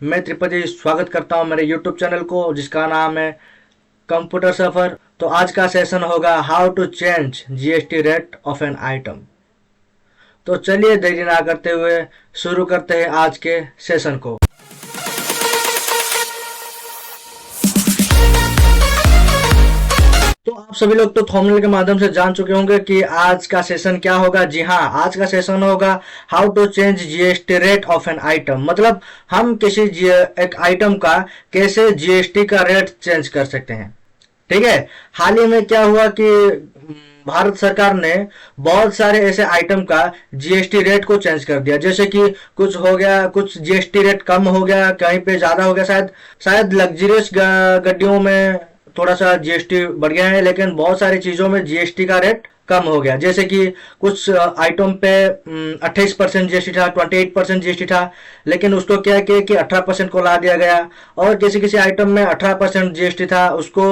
मैं त्रिपति स्वागत करता हूं मेरे YouTube चैनल को जिसका नाम है कंप्यूटर सफर। तो आज का सेशन होगा how to change GST rate of an item. तो चलिए देरी ना करते हुए शुरू करते हैं आज के सेशन को। तो आप सभी लोग तो थंबनेल के माध्यम से जान चुके होंगे कि आज का सेशन क्या होगा। जी हाँ, आज का सेशन होगा how to change GST rate of an item. मतलब हम किसी एक आइटम का कैसे जीएसटी का रेट चेंज कर सकते हैं। ठीक है, हाल ही में क्या हुआ कि भारत सरकार ने बहुत सारे ऐसे आइटम का जीएसटी रेट को चेंज कर दिया। जैसे कि कुछ हो गया, कुछ जीएसटी रेट कम हो गया, कहीं पे ज्यादा हो गया। शायद लग्जरियस गाड़ियों में थोड़ा सा जीएसटी बढ़ गया है, लेकिन बहुत सारी चीजों में जीएसटी का रेट कम हो गया। जैसे कि कुछ आइटम पे 28% जीएसटी था, 28% जीएसटी था, लेकिन उसको क्या किया कि 18% को ला दिया गया। और किसी किसी आइटम में 18% जीएसटी था, उसको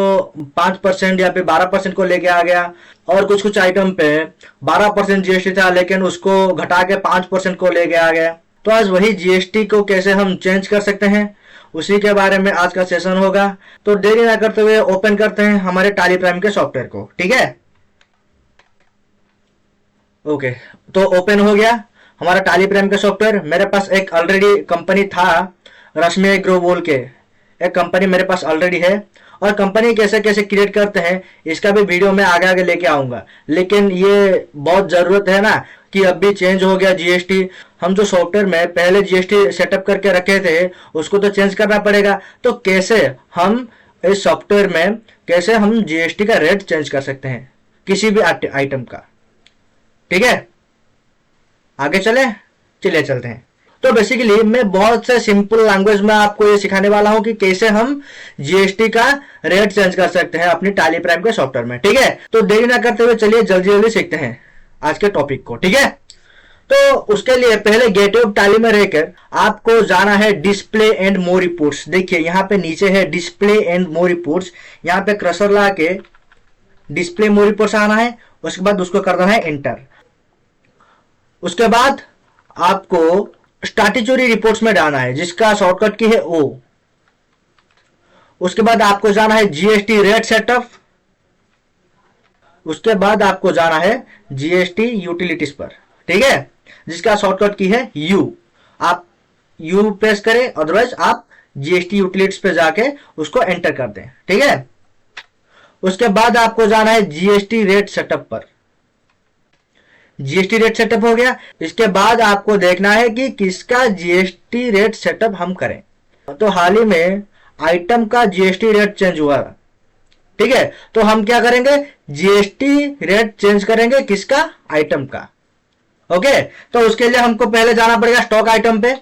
5% या फिर 12% को लेके आ गया। और कुछ कुछ आइटम पे 12% जीएसटी था, लेकिन उसको घटा के 5% को लेके आ गया। तो आज वही जीएसटी को कैसे हम चेंज कर सकते हैं, उसी के बारे में आज का सेशन होगा। तो देरी ना करते हुए ओपन करते हैं हमारे टैली प्राइम के सॉफ्टवेयर को। ठीक है, ओके। तो ओपन हो गया हमारा टैली प्राइम का सॉफ्टवेयर। मेरे पास एक ऑलरेडी कंपनी था, रश्मि एग्रो बोल के एक कंपनी मेरे पास ऑलरेडी है। और कंपनी कैसे कैसे क्रिएट करते हैं इसका भी वीडियो मैं आगे आगे लेके आऊंगा। लेकिन ये बहुत जरूरत है ना कि अब भी चेंज हो गया जीएसटी। हम जो सॉफ्टवेयर में पहले जीएसटी सेटअप करके रखे थे उसको तो चेंज करना पड़ेगा। तो कैसे हम इस सॉफ्टवेयर में कैसे हम जीएसटी का रेट चेंज कर सकते हैं किसी भी आइटम का। ठीक है, आगे चलिए चलते हैं। तो बेसिकली मैं बहुत से सिंपल लैंग्वेज में आपको ये सिखाने वाला हूं कि कैसे हम जीएसटी का रेट चेंज कर सकते हैं अपनी टैली प्राइम के सॉफ्टवेयर में। ठीक है, तो देरी ना करते हुए चलिए जल्दी जल्दी सीखते हैं आज के टॉपिक को। ठीक है, तो उसके लिए पहले गेटवे ऑफ टैली में रहकर आपको जाना है डिस्प्ले एंड मोर रिपोर्ट्स। देखिए यहाँ पे नीचे है डिस्प्ले एंड मोर रिपोर्ट्स। यहाँ पे क्रसर ला के डिस्प्ले मोर रिपोर्ट्स आना है, उसके बाद उसको करना है एंटर। उसके बाद आपको स्टैट्यूटरी रिपोर्ट्स में डालना है जिसका शॉर्टकट की है ओ। उसके बाद आपको जाना है जीएसटी रेट सेटअप। उसके बाद आपको जाना है जीएसटी यूटिलिटीज पर। ठीक है, जिसका शॉर्टकट की है यू। आप यू प्रेस करें, अदरवाइज आप जीएसटी यूटिलिटीज पे जाके उसको एंटर कर दें। ठीक है, उसके बाद आपको जाना है जीएसटी रेट सेटअप पर। जीएसटी रेट सेटअप हो गया। इसके बाद आपको देखना है कि किसका जीएसटी रेट सेटअप हम करें। तो हाल ही में आइटम का जीएसटी रेट चेंज हुआ। ठीक है, तो हम क्या करेंगे, जीएसटी रेट चेंज करेंगे किसका, आइटम का। ओके, तो उसके लिए हमको पहले जाना पड़ेगा स्टॉक आइटम पे।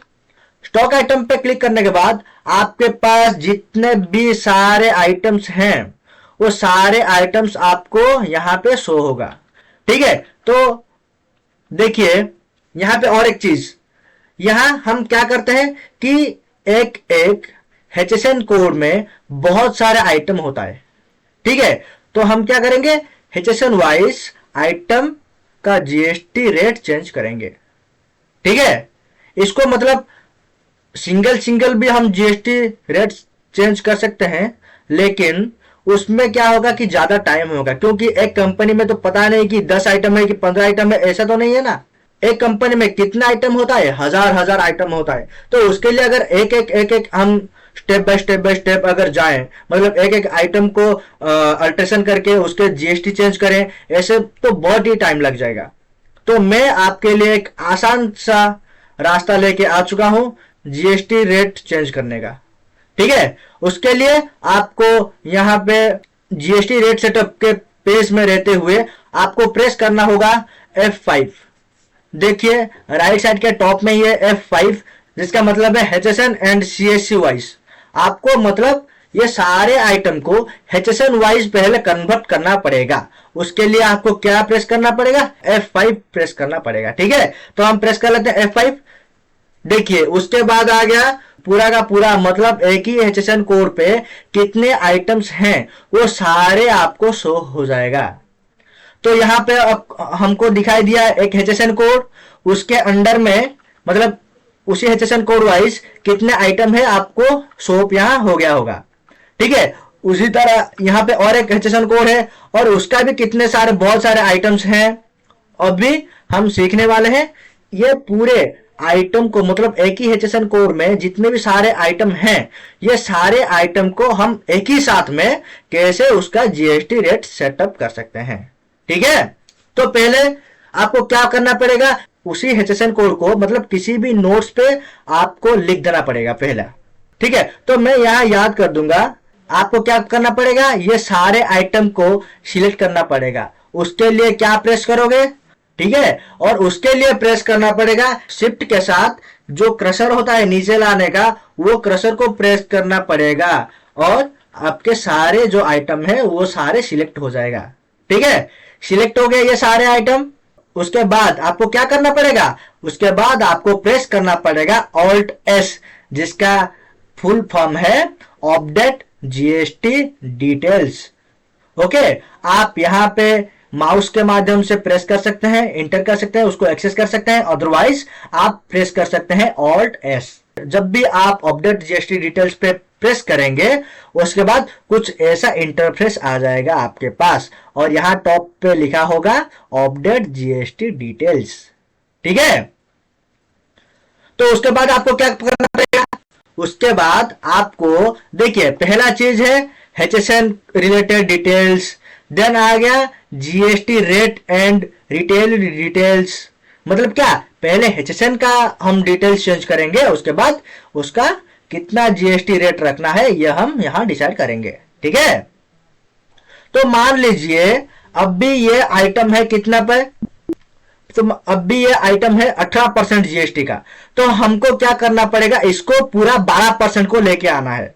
स्टॉक आइटम पे क्लिक करने के बाद आपके पास जितने भी सारे आइटम्स हैं वो सारे आइटम्स आपको यहां पे शो होगा। ठीक है, तो देखिए यहां पे और एक चीज, यहां हम क्या करते हैं कि एक एक HSN कोड में बहुत सारे आइटम होता है। ठीक है, तो हम क्या करेंगे, HSN वाइज आइटम का जीएसटी रेट चेंज करेंगे। ठीक है, इसको मतलब सिंगल सिंगल भी हम जीएसटी रेट चेंज कर सकते हैं, लेकिन उसमें क्या होगा कि ज्यादा टाइम होगा, क्योंकि एक कंपनी में तो पता नहीं कि 10 आइटम है कि 15 आइटम है, ऐसा तो नहीं है ना। एक कंपनी में कितना आइटम होता है, हजार आइटम होता है। तो उसके लिए अगर एक एक हम स्टेप बाय स्टेप अगर जाएं, मतलब एक एक आइटम को अल्ट्रेशन करके उसके जीएसटी चेंज करें, ऐसे तो बहुत ही टाइम लग जाएगा। तो मैं आपके लिए एक आसान सा रास्ता लेके आ चुका हूं जीएसटी रेट चेंज करने का। ठीक है, उसके लिए आपको यहां पे जीएसटी रेट सेटअप के पेज में रहते हुए आपको प्रेस करना होगा F5। देखिए राइट साइड के टॉप में ही है F5, जिसका मतलब है HSN एंड CSC वाइज। आपको मतलब ये सारे आइटम को HSN वाइज पहले कन्वर्ट करना पड़ेगा। उसके लिए आपको क्या प्रेस करना पड़ेगा, F5 प्रेस करना पड़ेगा। ठीक है, तो हम प्रेस कर लेते हैं F5। देखिए उसके बाद आ गया पूरा का पूरा, मतलब एक ही HSN कोड पे कितने आइटम्स हैं वो सारे आपको शो हो जाएगा। तो यहाँ पे अब हमको दिखाई दिया एक HSN कोड, उसके अंडर में मतलब उसी HSN कोड वाइज कितने आइटम है आपको शोप यहाँ हो गया होगा। ठीक है, उसी तरह यहाँ पे और एक HSN कोड है और उसका भी कितने सारे बहुत सारे आइटम्स हैं अभी हम सीखने वाले हैं। ये पूरे आइटम को मतलब एक ही HSN कोड में जितने भी सारे आइटम हैं ये सारे आइटम को हम एक ही साथ में कैसे उसका GST रेट सेटअप कर सकते हैं। ठीक है, तो पहले आपको क्या करना पड़ेगा, उसी HSN कोड को मतलब किसी भी नोट्स पे आपको लिख देना पड़ेगा पहला। ठीक है, तो मैं यहां याद कर दूंगा। आपको क्या करना पड़ेगा, ये सारे आइटम को सिलेक्ट करना पड़ेगा। उसके लिए क्या प्रेस करोगे, ठीक है, और उसके लिए प्रेस करना पड़ेगा शिफ्ट के साथ जो क्रशर होता है नीचे लाने का, वो क्रशर को प्रेस करना पड़ेगा और आपके सारे जो आइटम है वो सारे सिलेक्ट हो जाएगा। ठीक है, सिलेक्ट हो गए ये सारे आइटम। उसके बाद आपको क्या करना पड़ेगा, उसके बाद आपको प्रेस करना पड़ेगा ऑल्ट एस, जिसका फुल फॉर्म है अपडेट GST डिटेल्स। ओके, आप यहां पे माउस के माध्यम से प्रेस कर सकते हैं, इंटर कर सकते हैं, उसको एक्सेस कर सकते हैं, अदरवाइज आप प्रेस कर सकते हैं ऑल्ट एस। जब भी आप अपडेट GST डिटेल्स पे प्रेस करेंगे उसके बाद कुछ ऐसा इंटरफेस आ जाएगा आपके पास और यहां टॉप पे लिखा होगा अपडेट GST डिटेल्स। ठीक है, तो उसके बाद आपको क्या करना पड़ेगा, उसके बाद आपको देखिए पहला चीज है HSN रिलेटेड डिटेल्स, देन आ गया GST rate and retail details. मतलब क्या, पहले HSN का हम डिटेल्स चेंज करेंगे, उसके बाद उसका कितना GST रेट रखना है यह हम यहां डिसाइड करेंगे। ठीक है, तो मान लीजिए अब भी ये आइटम है कितना पे, तो अब भी ये आइटम है 18% GST का, तो हमको क्या करना पड़ेगा, इसको पूरा 12% को लेके आना है।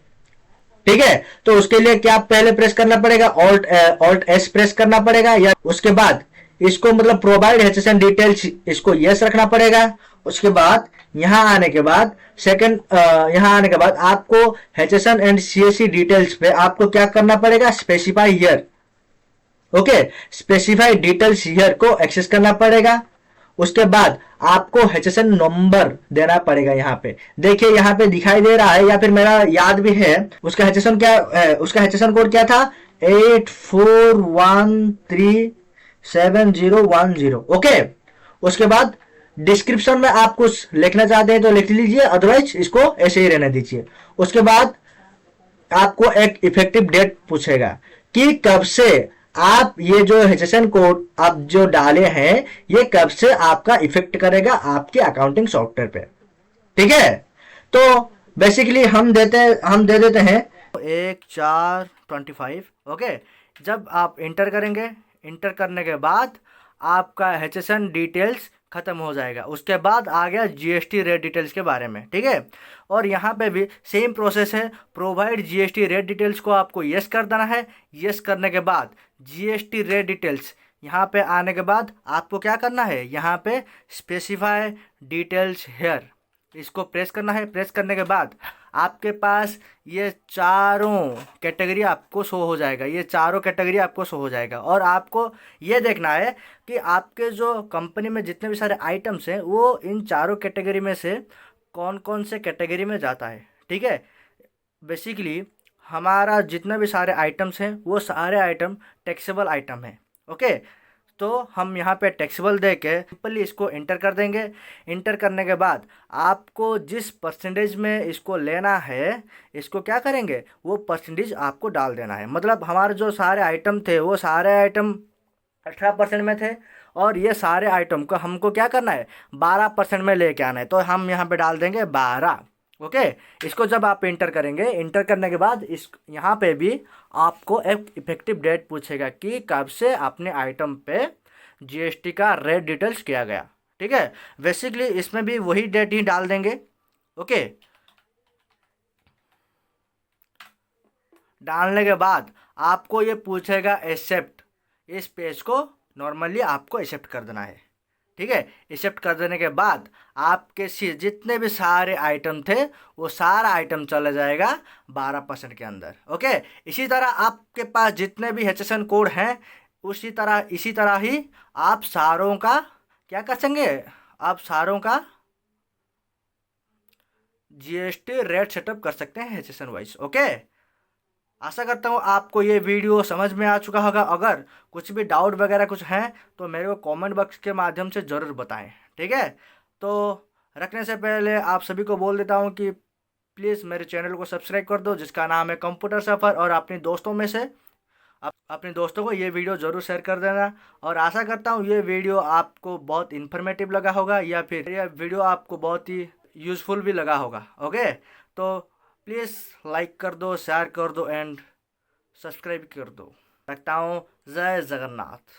ठीक है, तो उसके लिए क्या पहले प्रेस करना पड़ेगा, ऑल्ट एस प्रेस करना पड़ेगा, या उसके बाद इसको मतलब प्रोवाइड HSN डिटेल्स इसको यस रखना पड़ेगा। उसके बाद यहां आने के बाद सेकंड यहां आने के बाद आपको HSN एंड CSC डिटेल्स पे आपको क्या करना पड़ेगा, specify here. Okay, specify details here को एक्सेस करना पड़ेगा। उसके बाद आपको HSN नंबर देना पड़ेगा। यहाँ पे देखिए, यहाँ पे दिखाई दे रहा है या फिर मेरा याद भी है, उसका HSN क्या उसका HSN कोड क्या था, 84137010। ओके, उसके बाद डिस्क्रिप्शन में आप कुछ लिखना चाहते हैं तो लिख लीजिए, अदरवाइज इसको ऐसे ही रहने दीजिए। उसके बाद आपको एक इफेक्टिव डेट पूछेगा कि कब से आप ये जो HSN कोड आप जो डाले हैं ये कब से आपका इफेक्ट करेगा आपके अकाउंटिंग सॉफ्टवेयर पे। ठीक है, तो बेसिकली हम दे देते हैं 1425। ओके, जब आप इंटर करेंगे, इंटर करने के बाद आपका HSN डिटेल्स खत्म हो जाएगा। उसके बाद आ गया GST रेट डिटेल्स के बारे में। ठीक है, और यहाँ पे भी सेम प्रोसेस है, प्रोवाइड GST रेट डिटेल्स को आपको यस कर देना है। यस करने के बाद GST रेट डिटेल्स यहाँ पे आने के बाद आपको क्या करना है, यहाँ पे स्पेसिफाई डिटेल्स हेयर इसको प्रेस करना है। प्रेस करने के बाद आपके पास ये चारों कैटेगरी आपको शो हो जाएगा, ये चारों कैटेगरी आपको शो हो जाएगा। और आपको ये देखना है कि आपके जो कंपनी में जितने भी सारे आइटम्स हैं वो इन चारों कैटेगरी में से कौन कौन से कैटेगरी में जाता है। ठीक है, बेसिकली हमारा जितने भी सारे आइटम्स हैं वो सारे आइटम टैक्सेबल आइटम हैं। ओके, तो हम यहाँ पे टैक्सेबल दे के सिंपली इसको इंटर कर देंगे। इंटर करने के बाद आपको जिस परसेंटेज में इसको लेना है, इसको क्या करेंगे, वो परसेंटेज आपको डाल देना है। मतलब हमारे जो सारे आइटम थे वो सारे आइटम 18% में थे और ये सारे आइटम को हमको क्या करना है, 12% में लेके आना है, तो हम यहाँ पे डाल देंगे 12। ओके, इसको जब आप इंटर करेंगे, इंटर करने के बाद इस यहाँ पे भी आपको एक इफेक्टिव डेट पूछेगा कि कब से अपने आइटम पे GST का रेट डिटेल्स किया गया। ठीक है, बेसिकली इसमें भी वही डेट ही डाल देंगे। ओके, डालने के बाद आपको ये पूछेगा एक्सेप्ट, इस पेज को नॉर्मली आपको एक्सेप्ट कर देना है। ठीक है, एक्सेप्ट कर देने के बाद आपके जितने भी सारे आइटम थे वो सारा आइटम चला जाएगा 12% के अंदर। ओके, इसी तरह आपके पास जितने भी HSN कोड हैं इसी तरह ही आप सारों का क्या कर सकेंगे, आप सारों का जीएसटी रेट सेटअप कर सकते हैं सेशन वाइज। ओके, आशा करता हूँ आपको ये वीडियो समझ में आ चुका होगा। अगर कुछ भी डाउट वगैरह कुछ है तो मेरे को कमेंट बॉक्स के माध्यम से ज़रूर बताएं, ठीक है। तो रखने से पहले आप सभी को बोल देता हूँ कि प्लीज़ मेरे चैनल को सब्सक्राइब कर दो, जिसका नाम है कंप्यूटर सफ़र, और अपने दोस्तों में से अपने दोस्तों को ये वीडियो ज़रूर शेयर कर देना। और आशा करता हूँ ये वीडियो आपको बहुत इन्फॉर्मेटिव लगा होगा, या फिर यह वीडियो आपको बहुत ही यूज़फुल भी लगा होगा। ओके, तो प्लीज़ लाइक कर दो, शेयर कर दो एंड सब्सक्राइब कर दो। रखता हूँ। जय जगन्नाथ।